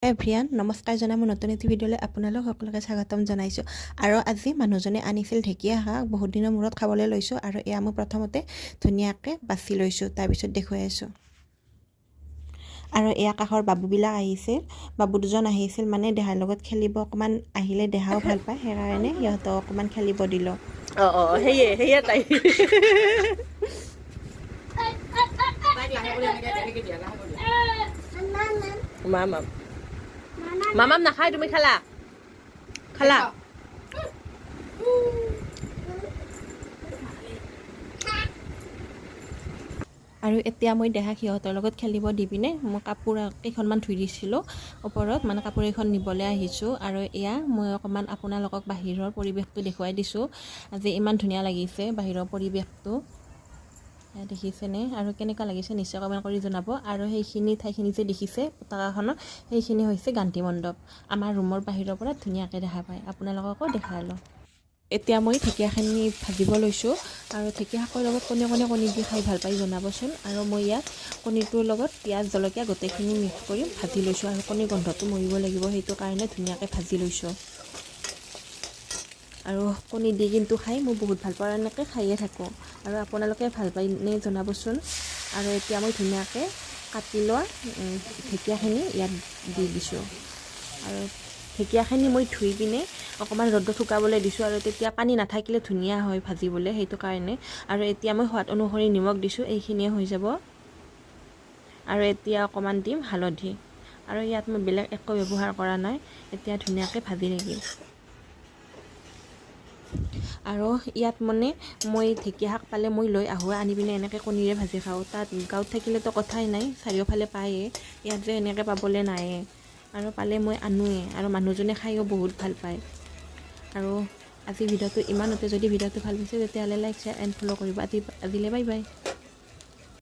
এভৰিয়ান নমস্কাৰ জনাই মোৰ নতুন এটি ভিডিঅ'লৈ আপোনালোক সকলোকে স্বাগতম জনাইছোঁ আৰু আজি মানুহজনে আনিছিল ঢেকীয়া শাক বহুত দিনৰ মূৰত খাবলৈ লৈছোঁ আৰু এয়া মই প্ৰথমতে ধুনীয়াকৈ বাছি লৈছোঁ তাৰপিছত দেখুৱাই আছোঁ আৰু এয়া কাষৰ বাবুবিলাক আহিছিল বাবু দুজন আহিছিল মানে দেহাৰ লগত খেলিব অকণমান আহিলে দেহাও ভাল পায় সেইকাৰণে সিহঁতক অকণমান খেলিব দিলোঁ সেয়ে তাই মামাম নাখায় তুমি খালা আৰু এতিয়া মই দেহাক সিহঁতৰ লগত খেলিব দি পিনে মই কাপোৰ কেইখনমান ধুই দিছিলোঁ ওপৰত মানে কাপোৰ এখন নিবলৈ আহিছোঁ আৰু এয়া মই অকণমান আপোনালোকক বাহিৰৰ পৰিৱেশটো দেখুৱাই দিছোঁ আজি ইমান ধুনীয়া লাগিছে বাহিৰৰ পৰিৱেশটো দেখিছেনে আৰু কেনেকুৱা লাগিছে নিশ্চয় কমেণ্ট কৰি জনাব আৰু সেইখিনি ঠাইখিনি যে দেখিছে পতাকাখনৰ সেইখিনি হৈছে গান্ধী মণ্ডপ আমাৰ ৰুমৰ বাহিৰৰ পৰা ধুনীয়াকৈ দেখা পায় আপোনালোককো দেখালোঁ এতিয়া মই ঢেকীয়াখিনি ভাজিব লৈছোঁ আৰু ঢেকীয়া শাকৰ লগত কণী দি খাই ভাল পাই জনাবচোন আৰু মই ইয়াত কণীটোৰ লগত পিঁয়াজ জলকীয়া গোটেইখিনি মিক্স কৰি ভাজি লৈছোঁ আৰু কণীৰ গোন্ধটো মৰিব লাগিব সেইটো কাৰণে ধুনীয়াকৈ ভাজি লৈছোঁ আৰু কণী দি কিন্তু খাই মই বহুত ভাল পাওঁ এনেকৈ খায়ে থাকোঁ আৰু আপোনালোকে ভাল পায়নে জনাবচোন আৰু এতিয়া মই ধুনীয়াকৈ কাটি লোৱা ঢেকীয়াখিনি ইয়াত দি দিছোঁ আৰু ঢেকীয়াখিনি মই ধুই পিনে অকণমান ৰ'দত শুকাবলৈ দিছোঁ আৰু তেতিয়া পানী নাথাকিলে ধুনীয়া হয় ভাজিবলৈ সেইটো কাৰণে আৰু এতিয়া মই সোৱাদ অনুসৰি নিমখ দিছোঁ এইখিনিয়ে হৈ যাব আৰু এতিয়া অকণমান দিম হালধি আৰু ইয়াত মই বেলেগ একো ব্যৱহাৰ কৰা নাই এতিয়া ধুনীয়াকৈ ভাজি থাকিম আৰু ইয়াত মানে মই ঢেকীয়া শাক পালে মই লৈ আহোঁ আনি পিনে এনেকৈ কণীৰে ভাজি খাওঁ তাত গাঁৱত থাকিলেতো কথাই নাই চাৰিওফালে পায়েই ইয়াত যে এনেকৈ পাবলৈ নায়ে আৰু পালে মই আনোৱে আৰু মানুহজনে খায়ো বহুত ভাল পায় আৰু আজি ভিডিঅ'টো ইমানতে যদি ভিডিঅ'টো ভাল পাইছে তেতিয়াহ'লে লাইক শ্বেয়াৰ এণ্ড ফ'ল' কৰিব আজিলৈ বাই বাই